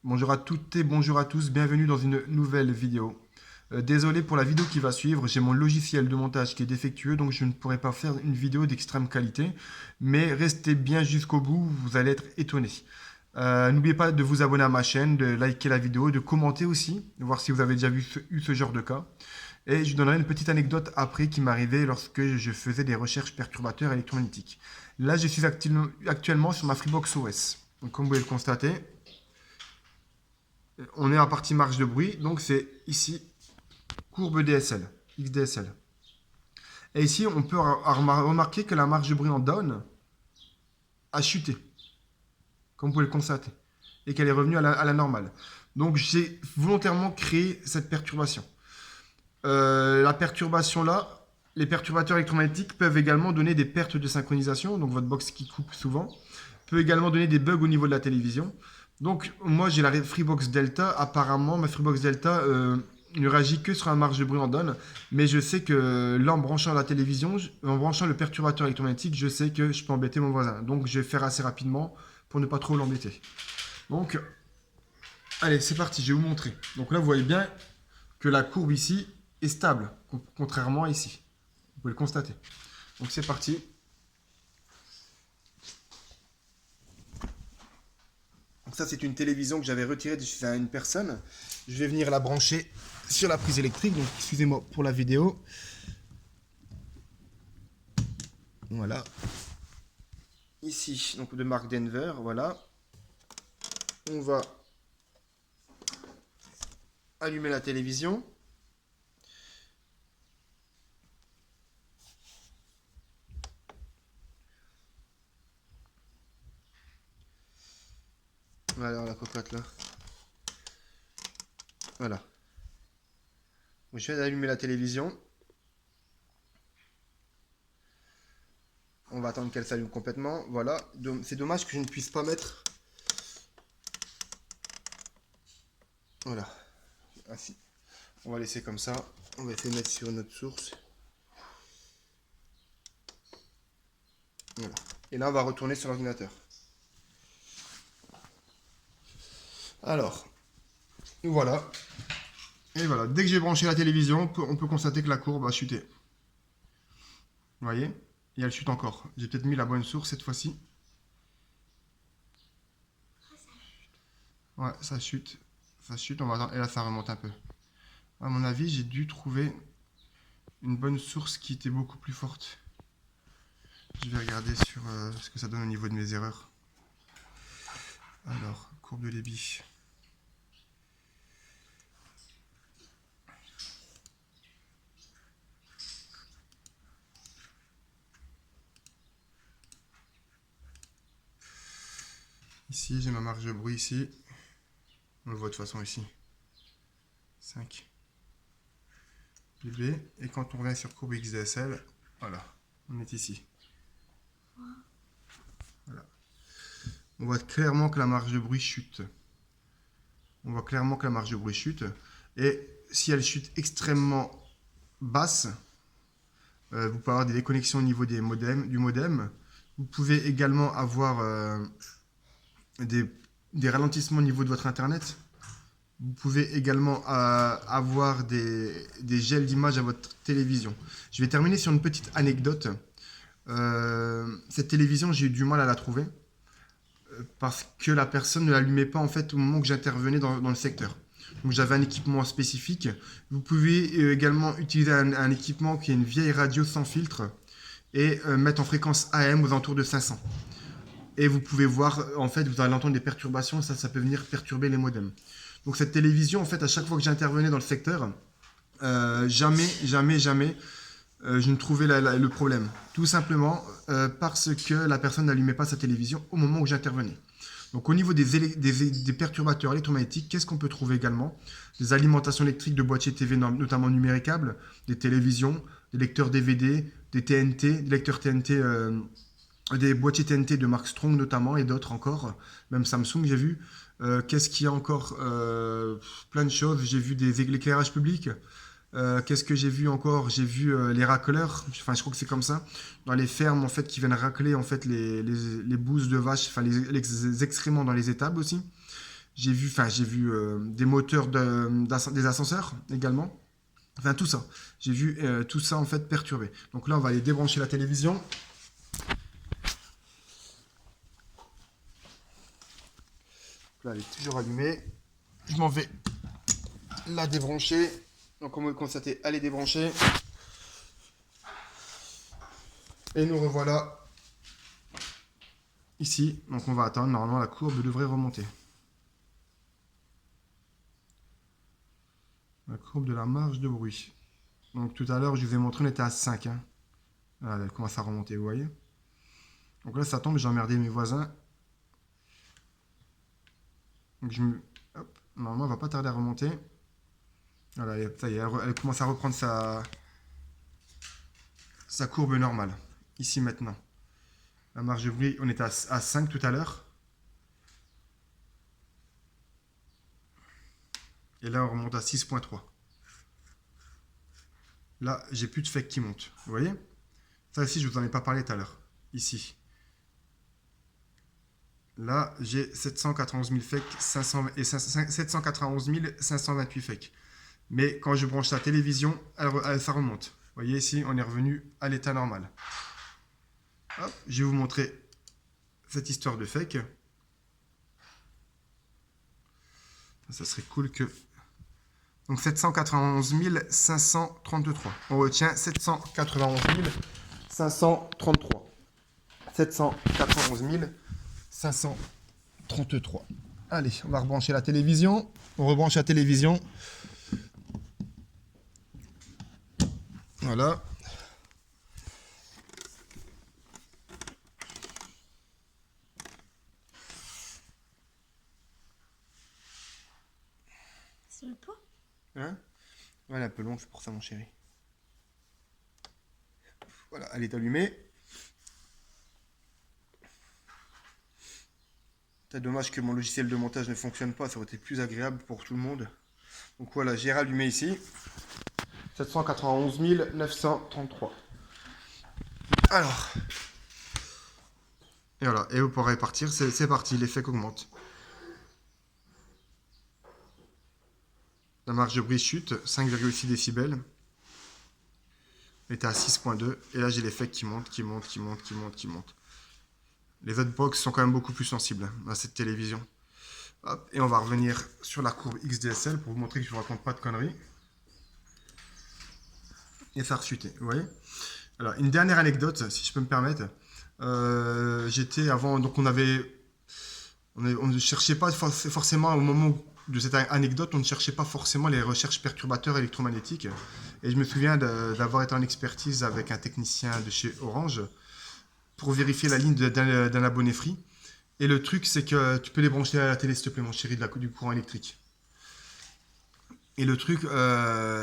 Bonjour à toutes et bonjour à tous, bienvenue dans une nouvelle vidéo. Désolé pour la vidéo qui va suivre, j'ai mon logiciel de montage qui est défectueux, donc je ne pourrai pas faire une vidéo d'extrême qualité. Mais restez bien jusqu'au bout, vous allez être étonnés. N'oubliez pas de vous abonner à ma chaîne, de liker la vidéo, de commenter aussi, de voir si vous avez déjà eu ce genre de cas. Et je vous donnerai une petite anecdote après qui m'est arrivée lorsque je faisais des recherches perturbateurs électromagnétiques. Là, je suis actuellement sur ma Freebox OS. Donc, comme vous pouvez le constater, on est à partie marge de bruit, donc c'est ici courbe DSL, XDSL. Et ici, on peut remarquer que la marge de bruit en down a chuté, comme vous pouvez le constater, et qu'elle est revenue à la normale. Donc j'ai volontairement créé cette perturbation. La perturbation là, les perturbateurs électromagnétiques peuvent également donner des pertes de synchronisation, donc votre box qui coupe souvent, peut également donner des bugs au niveau de la télévision. Donc moi j'ai la Freebox Delta, apparemment ma Freebox Delta ne réagit que sur la marge de bruit en down, mais je sais que là en branchant la télévision, en branchant le perturbateur électromagnétique, je sais que je peux embêter mon voisin. Donc je vais faire assez rapidement pour ne pas trop l'embêter. Donc allez c'est parti, je vais vous montrer. Donc là vous voyez bien que la courbe ici est stable, contrairement à ici. Vous pouvez le constater. Donc c'est parti. Donc ça c'est une télévision que j'avais retirée de chez une personne. Je vais venir la brancher sur la prise électrique. Donc excusez-moi pour la vidéo. Voilà. Ici, donc de marque Denver, voilà. On va allumer la télévision. Voilà la cocotte là. Voilà. Je viens d'allumer la télévision. On va attendre qu'elle s'allume complètement. Voilà. C'est dommage que je ne puisse pas mettre. Voilà. Ainsi. On va laisser comme ça. On va essayer de mettre sur notre source. Voilà. Et là, on va retourner sur l'ordinateur. Alors, voilà. Et voilà, dès que j'ai branché la télévision, on peut constater que la courbe a chuté. Vous voyez? Et elle chute encore. J'ai peut-être mis la bonne source cette fois-ci. Ouais, ça chute. Ça chute, on va attendre. Et là, ça remonte un peu. À mon avis, j'ai dû trouver une bonne source qui était beaucoup plus forte. Je vais regarder sur ce que ça donne au niveau de mes erreurs. Alors, courbe de débit. Ici, j'ai ma marge de bruit ici. On le voit de toute façon ici. 5 dB. Et quand on revient sur courbe XDSL, voilà, on est ici. Voilà. On voit clairement que la marge de bruit chute. On voit clairement que la marge de bruit chute. Et si elle chute extrêmement basse, vous pouvez avoir des déconnexions au niveau du modem. Vous pouvez également avoir des ralentissements au niveau de votre internet. Vous pouvez également avoir des gels d'image à votre télévision. Je vais terminer sur une petite anecdote. Cette télévision, j'ai eu du mal à la trouver parce que la personne ne l'allumait pas en fait au moment que j'intervenais dans le secteur. Donc j'avais un équipement spécifique. Vous pouvez également utiliser un équipement qui est une vieille radio sans filtre et mettre en fréquence AM aux alentours de 500. Et vous pouvez voir, en fait, vous allez entendre des perturbations, ça peut venir perturber les modems. Donc cette télévision, en fait, à chaque fois que j'intervenais dans le secteur, jamais, je ne trouvais le problème. Tout simplement parce que la personne n'allumait pas sa télévision au moment où j'intervenais. Donc au niveau des perturbateurs électromagnétiques, qu'est-ce qu'on peut trouver également? Des alimentations électriques de boîtiers TV, notamment numéricables, des télévisions, des lecteurs DVD, des TNT, des lecteurs TNT, des boîtiers TNT de marque Strong notamment, et d'autres encore, même Samsung j'ai vu. Qu'est-ce qu'il y a encore? Plein de choses, j'ai vu des éclairages publics. Qu'est-ce que j'ai vu encore? J'ai vu les racleurs, enfin je crois que c'est comme ça, dans les fermes en fait qui viennent racler en fait les bouses de vaches, enfin les excréments dans les étables aussi. J'ai vu des moteurs des ascenseurs également. Enfin, tout ça. J'ai vu tout ça en fait perturbé. Donc là, on va aller débrancher la télévision. Là, elle est toujours allumée. Je m'en vais la débrancher. Donc, comme vous le constatez, elle est débranchée. Et nous revoilà ici. Donc, on va attendre. Normalement, la courbe devrait remonter. La courbe de la marge de bruit. Donc, tout à l'heure, je vous ai montré, on était à 5. Hein. Voilà, elle commence à remonter, vous voyez. Donc là, ça tombe, j'ai emmerdé mes voisins. Donc, hop, normalement, elle va pas tarder à remonter. Voilà, ça y est, elle commence à reprendre sa courbe normale. Ici, maintenant. La marge de bruit, on était à 5 tout à l'heure. Et là, on remonte à 6.3. Là, j'ai plus de fake qui monte. Vous voyez? Ça aussi, je ne vous en ai pas parlé tout à l'heure. Ici. Là, j'ai 791 000 fakes 791 528 fakes. Mais quand je branche la télévision, ça remonte. Vous voyez ici, on est revenu à l'état normal. Hop, je vais vous montrer cette histoire de fake. Ça serait cool que... Donc 791 533. On retient 791 533. 791 533. Allez, on va rebrancher la télévision. On rebranche la télévision. Voilà. C'est le pot? Hein? Voilà, un peu long, c'est pour ça mon chéri. Voilà, elle est allumée. C'est dommage que mon logiciel de montage ne fonctionne pas, ça aurait été plus agréable pour tout le monde. Donc voilà, j'ai rallumé ici. 791 933. Alors. Et voilà, et vous pourrez partir, c'est parti, l'effet augmente. La marge de bruit chute, 5,6 décibels. On était à 6.2, et là j'ai l'effet qui monte, qui monte, qui monte, qui monte, qui monte. Les autres box sont quand même beaucoup plus sensibles à cette télévision. Hop, et on va revenir sur la courbe XDSL pour vous montrer que je ne vous raconte pas de conneries. Et ça a rechuté, vous voyez. Alors, une dernière anecdote, si je peux me permettre. J'étais avant, donc on ne cherchait pas forcément au moment de cette anecdote, on ne cherchait pas forcément les recherches perturbateurs électromagnétiques. Et je me souviens d'avoir été en expertise avec un technicien de chez Orange pour vérifier la ligne d'un abonné Free. Et le truc, c'est que tu peux les brancher à la télé, s'il te plaît, mon chéri, du courant électrique. Et le truc,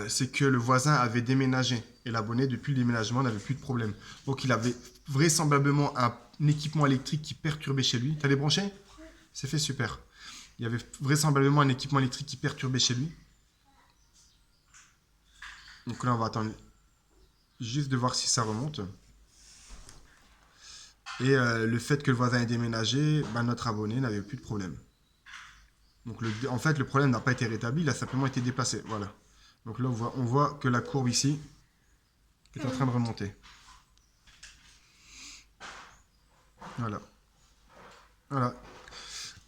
c'est que le voisin avait déménagé. Et l'abonné, depuis le déménagement, n'avait plus de problème. Donc, il avait vraisemblablement un équipement électrique qui perturbait chez lui. T'as débranché? C'est fait, super. Il y avait vraisemblablement un équipement électrique qui perturbait chez lui. Donc là, on va attendre juste de voir si ça remonte. Et le fait que le voisin ait déménagé, notre abonné n'avait plus de problème. Donc en fait, le problème n'a pas été rétabli, il a simplement été déplacé. Voilà. Donc là, on voit que la courbe ici est en train de remonter. Voilà. Voilà.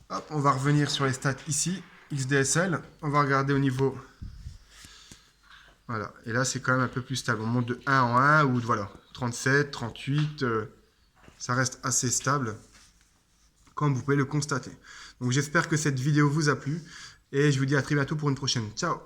Hop, on va revenir sur les stats ici, XDSL. On va regarder au niveau... Voilà. Et là, c'est quand même un peu plus stable. On monte de 1 en 1 ou de, voilà, 37, 38... ça reste assez stable, comme vous pouvez le constater. Donc j'espère que cette vidéo vous a plu, et je vous dis à très bientôt pour une prochaine. Ciao!